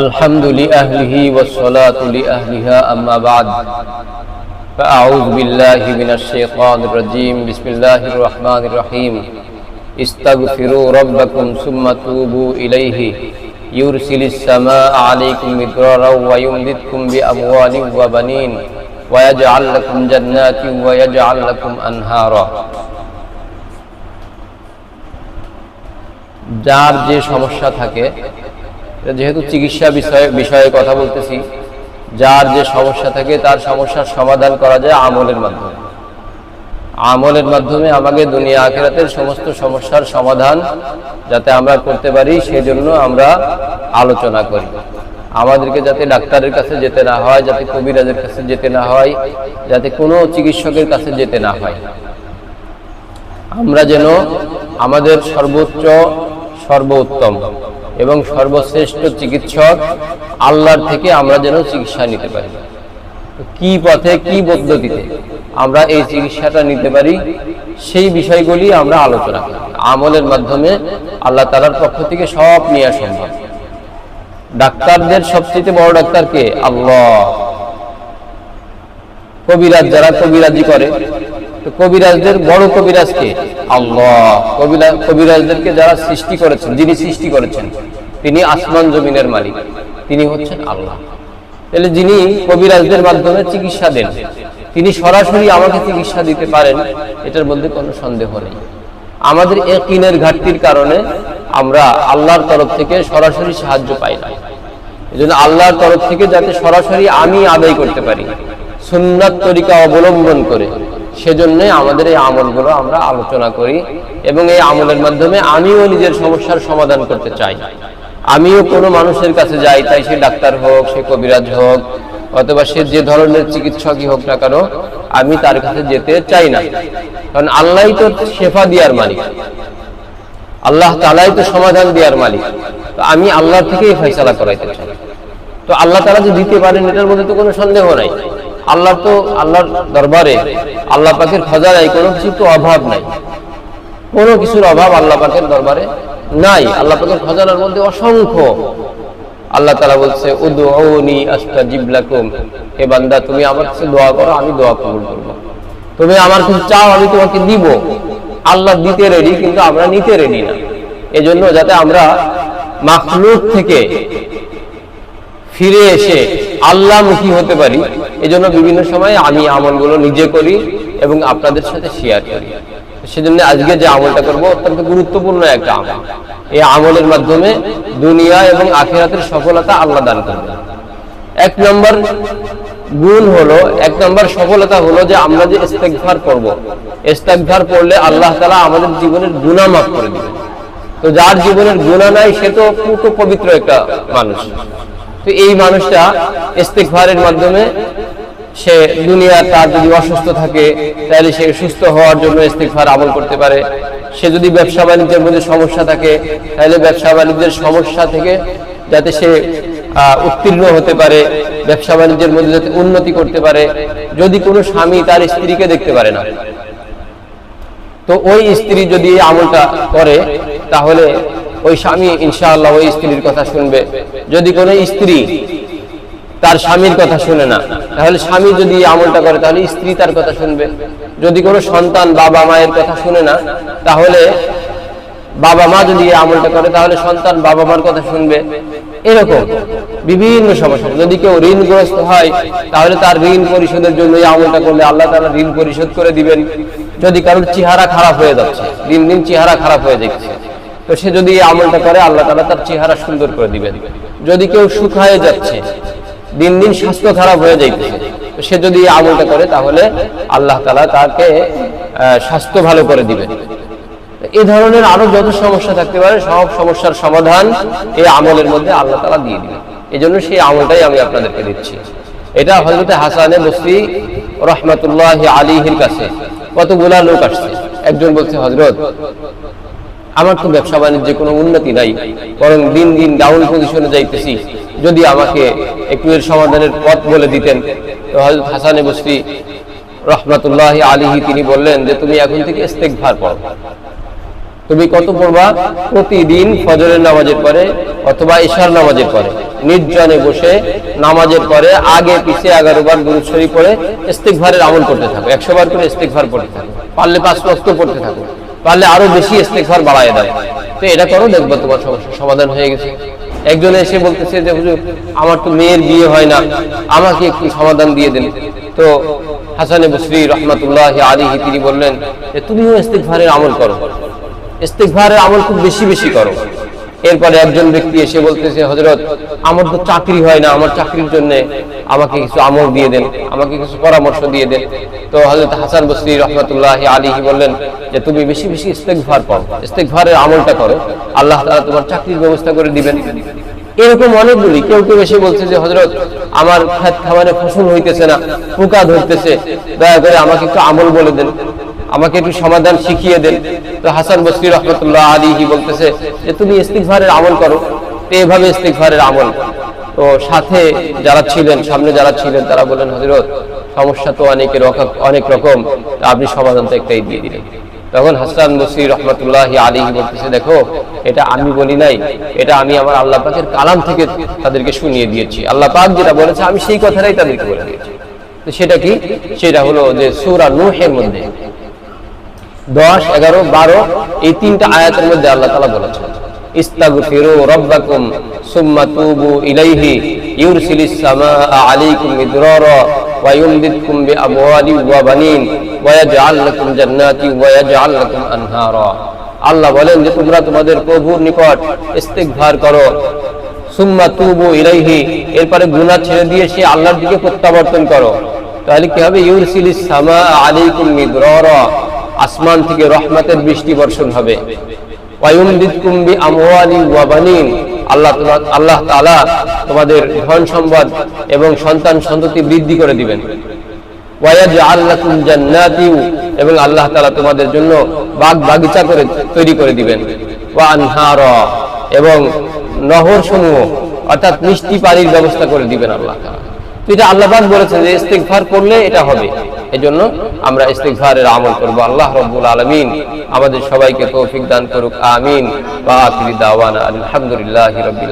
الحمد لأهله والصلاة لأهلها أما بعد فأعوذ بالله من الشيطان الرجيم بسم الله الرحمن الرحيم استغفروا ربكم ثم توبوا إليه يرسل السماء عليكم مدرارا ويمددكم بأموال وبنين ويجعل لكم جنات ويجعل لكم أنهارا যার যে সমস্যা থাকে, যেহেতু চিকিৎসা বিষয়ে কথা বলতেছি, যার যে সমস্যা থাকে তার সমস্যার সমাধান করা যায় আমলের মাধ্যমে। আমলের মাধ্যমে আমাদের দুনিয়া আখিরাতের সমস্ত সমস্যার সমাধান যাতে আমরা করতে পারি সেজন্য আমরা আলোচনা করি। আমাদেরকে যাতে ডাক্তারের কাছে যেতে না হয়, যাতে কবিরাজের কাছে যেতে না হয়, যাতে কোনো চিকিৎসকের কাছে যেতে না হয়, আমরা যেন আমাদের সর্বোচ্চ সর্বোত্তম এবং সর্বশ্রেষ্ঠ চিকিৎসক আল্লাহর থেকে আমরা যেন চিকিৎসা নিতে পারি। কি পথে কি পদ্ধতিতে আমরা এই চিকিৎসাটা নিতে পারি সেই বিষয়গুলি আমরা আলোচনা করি। আমলের মাধ্যমে আল্লাহ তাআলার পক্ষ থেকে সব নেওয়া সম্ভব। ডাক্তারদের সবচেয়ে বড় ডাক্তার কে? আল্লাহ। কবিরাজ যারা কবিরাজি করে, তো কবিরাজদের বড় কবিরাজ কে? আল্লাহ। কবিরাজদেরকে যারা সৃষ্টি করেছেন, যিনি সৃষ্টি করেছেন, তিনি আসমান জমিনের মালিক, তিনি হচ্ছেন আল্লাহ। তাহলে যিনি কবিরাজদের মাধ্যমে চিকিৎসা দেন, তিনি সরাসরি আমাকে চিকিৎসা দিতে পারেন, এটার মধ্যে কোনো সন্দেহ নেই। আমাদের ইয়াকিনের ঘাটতির কারণে আমরা আল্লাহর তরফ থেকে সরাসরি সাহায্য পাই না। এজন্য আল্লাহর তরফ থেকে যাতে সরাসরি আমি আদায় করতে পারি সুন্নাত তরিকা অবলম্বন করে, সেজন্য আমাদের এই আমলগুলো আমরা আলোচনা করি এবং এই আমলের মাধ্যমে আমিও নিজের সমস্যার সমাধান করতে চাই। আমিও কোনো মানুষের কাছে যাই, তাই সে ডাক্তার হোক, সে কবিরাজ হোক, অথবা সে যে ধরনের চিকিৎসকই হোক না কেন, আমি তার কাছে যেতে চাই না। কারণ আল্লাহই তো শেফা দেওয়ার মালিক, আল্লাহ তাআলাই তো সমাধান দেওয়ার মালিক। তো আমি আল্লাহর থেকেই ফয়সালা করাইতে চাই। তো আল্লাহ তাআলা যে দিতে পারেন এটার মধ্যে তো কোনো সন্দেহ নাই। আল্লাহর দরবারে, আল্লাহ পাকের খজানায় কোনো কিছুর তো অভাব নাই, কোনো কিছুর অভাব আল্লাহ পাকের দরবারে নাই। আল্লাহ পাকের খজানার মধ্যে অসংখ্য। আল্লাহ তাআলা বলছে উদউনি আস্তাজিব লাকুম, হে বান্দা তুমি আমার কাছে দোয়া করো, আমি দোয়া কবুল করব। তুমি আমার কাছে চাও, আমি তোমাকে দিব। আল্লাহ দিতে রেডি, কিন্তু আমরা নিতে রেডি না। এজন্য যাতে আমরা মাখলুক থেকে ফিরে এসে আল্লাহমুখী হতে পারি, এজন্য বিভিন্ন সময় আমি আমলগুলো নিজে করি এবং আপনাদের সাথে শেয়ার করি। সেজন্য আজকে যে আমলটা করব অত্যন্ত গুরুত্বপূর্ণ একটা আমল। এই আমলের মাধ্যমে দুনিয়া এবং আখিরাতের সফলতা আল্লাহ দান করবেন। এক নম্বর গুণ হলো, এক নম্বর সফলতা হলো যে আমরা যে ইস্তেগফার করব, ইস্তেগফার পড়লে আল্লাহ তাআলা আমাদের জীবনের গুনাহ মাফ করে দিবেন। তো যার জীবনের গুনাহ নাই সে তো পুরো পবিত্র একটা মানুষ। তো এই মানুষটা ইস্তেগফারের মাধ্যমে সে দুনিয়ার, তার যদি অসুস্থ থাকে তাহলে সে সুস্থ হওয়ার জন্য ইস্তেগফার আমল করতে পারে। সে যদি ব্যবসা বাণিজ্যের মধ্যে সমস্যা থাকে তাহলে ব্যবসা বাণিজ্যের সমস্যা থেকে যাতে সে উত্তীর্ণ হতে পারে, ব্যবসা বাণিজ্যের মধ্যে যাতে উন্নতি করতে পারে। যদি কোনো স্বামী তার স্ত্রীকে দেখতে পারে না, তো ওই স্ত্রী যদি এই আমলটা করে তাহলে ওই স্বামী ইনশাআল্লাহ ওই স্ত্রীর কথা শুনবে। যদি কোনো স্ত্রী তার স্বামীর কথা শুনে না, তাহলে স্বামী যদি এই আমলটা করে তাহলে স্ত্রী তার কথা শুনবে। যদি কোনো সন্তান বাবা মায়ের কথা শুনে না, তাহলে বাবা মা যদি এই আমলটা করে তাহলে সন্তান বাবা মার কথা শুনবে। এরকম বিভিন্ন সমস্যা। যদি কেউ ঋণগ্রস্ত হয় তাহলে তার ঋণ পরিশোধের জন্য এই আমলটা করলে আল্লাহ তাআলা ঋণ পরিশোধ করে দিবেন। যদি কারোর চেহারা খারাপ হয়ে যাচ্ছে, দিন দিন চেহারা খারাপ হয়ে যাচ্ছে, তো সে যদি এই আমলটা করে আল্লাহ তাআলা তার চেহারা সুন্দর করে দিবেন। যদি কেউ শুকায়ে যাচ্ছে, দিন দিন স্বাস্থ্য খারাপ হয়ে যাইতেছে, তো সে যদি এই আমলটা করে তাহলে আল্লাহ তাআলা তাকে স্বাস্থ্য ভালো করে দিবেন। এই ধরনের আরো যত সমস্যা থাকতে পারে সব সমস্যার সমাধান এই আমলের মধ্যে আল্লাহ তাআলা দিয়ে দিবেন। এই জন্য সেই আমলটাই আমি আপনাদেরকে দিচ্ছি। এটা হযরত হাসানে বসরি রাহমাতুল্লাহি আলাইহির কাছে কতগুলা লোক আসছে। একজন বলছে, হযরত আমার তো ব্যবসা বাণিজ্যে কোনো উন্নতি নাই, বরং দিন দিন ডাউন পজিশনে যাইতেছি, যদি আমাকে একটু এর সমাধানের পথ বলে দিতেন। তো হযরত হাসানে বসরি রাহমাতুল্লাহি আলাইহি তিনি বললেন যে তুমি এখন থেকে ইস্তেগফার পড়ো। তুমি কত পড়বা? প্রতিদিন ফজরের নামাজের পরে অথবা ইশার নামাজের পরে নির্জনে বসে নামাজের পরে আগে পিছে 11 বার দুরূদ শরীফ পড়ে ইস্তিগফারের আমল করতে থাকো, 100 বার করে ইস্তিগফার পড়তে থাকো, পারলে 5 ওয়াক্ত পড়তে থাকো, পারলে আরো বেশি ইস্তিগফার বাড়ায় দাও। তো এটা করো, দেখবো তোমার সমস্যার সমাধান হয়ে গেছে। একজনে এসে বলতেছে যে হুজুর আমার তো মেয়ের বিয়ে হয় না, আমাকে একটু সমাধান দিয়ে দেন। তো হাসানে বসরি রহমাতুল্লাহি আলাইহি তিনি বললেন যে তুমিও ইস্তিগফারের আমল করো, ইস্তিগফারের আমল খুব বেশি বেশি করো। এরপরে একজন ব্যক্তি এসে বলতেছে হযরত আমার তো চাকরি হয় না, আমার চাকরির জন্য আমাকে কিছু আমল দিয়ে দেন, আমাকে কিছু পরামর্শ দিয়ে দেন। তো হযরত হাসান বসরি রাহমাতুল্লাহি আলাইহি বললেন যে তুমি বেশি বেশি ইস্তিগফার করো, ইস্তিগফারের আমলটা করো, আল্লাহ তাআলা তোমার চাকরির ব্যবস্থা করে দিবেন। এরকম অনেকগুলি, কেউ কেউ এসে বলছে যে হযরত আমার ক্ষেত খামারে ফসল হইতেছে না, পোকা ধরতেছে, দয়া করে আমাকে একটু আমল বলে দেন, আমাকে একটু সমাধান শিখিয়ে দেন। তো হাসান বসরি রাহমাতুল্লাহ আলাইহি বলতেছে যে তুমি ইস্তিগফারের আমল করো। তো এভাবে ইস্তিগফারের আমল। তো সাথে যারা ছিলেন, সামনে যারা ছিলেন তারা বলেন হযরত সমস্যা তো অনেক রকম, আপনি সমাধান তো একটাই দিয়ে দিলেন। তখন হাসান বসরি রাহমাতুল্লাহ আলাইহি বলতেছে দেখো এটা আমি বলি নাই, এটা আমি আমার আল্লাহ পাকের কালাম থেকে তাদেরকে শুনিয়ে দিয়েছি। আল্লাহ পাক যেটা বলেছে আমি সেই কথাটাই তাদেরকে বলে দিয়েছি। তো সেটা কি? সেটা হলো যে সূরা নূহের মধ্যে 10, 11, 12 এই 3টা আয়াতের মধ্যে আল্লাহ তাআলা বলেছেন ইস্তাগফিরু রাব্বাকুম সুম্মা তুবু ইলাইহি ইউরসিলিস সামাআ আলাইকুম মিদরারা ওয়া ইউমদিদকুম বিআমওয়ালিন ওয়া বানিন ওয়া ইয়াজআল লাকুম জান্নাতি ওয়া ইয়াজআল লাকুম আনহারা। আল্লাহ বলেন যে তোমরা তোমাদের প্রভুর নিকট ইস্তিগফার করো, সুম্মা তুবু ইলাইহি, এরপরে গুনাহ ছেড়ে দিয়ে সে আল্লাহর দিকে প্রত্যাবর্তন করো। তাহলে কি হবে? ইউরসিলিস সামাআ আলাইকুম মিদরারা, আসমান থেকে রহমতের বৃষ্টি বর্ষণ হবে। ওয়ায়ুমদিদকুম বিআমওয়ালিন ওয়া বানিন, আল্লাহ তাআলা তোমাদের ধন সম্পদ এবং সন্তান সন্ততি বৃদ্ধি করে দিবেন। ওয়ায়াজআল লাকুম জান্নাতি, এবং আল্লাহ তাআলা তোমাদের জন্য বাগ বাগিচা করে তৈরি করে দিবেন। ওয়া আনহারা, এবং নহর সমূহ অর্থাৎ মিষ্টি পানির ব্যবস্থা করে দিবেন আল্লাহ তাআলা। তো এটা আল্লাহ পাক বলেছেন যে ইস্তিগফার করলে এটা হবে। এজন্য আমরা ইস্তিগফারের আমল করব। আল্লাহ রাব্বুল আলামিন আমাদের সবাইকে তৌফিক দান করুক, আমিন। ওয়া আখিরু দাওয়ানা আলহামদুলিল্লাহি রাব্বিল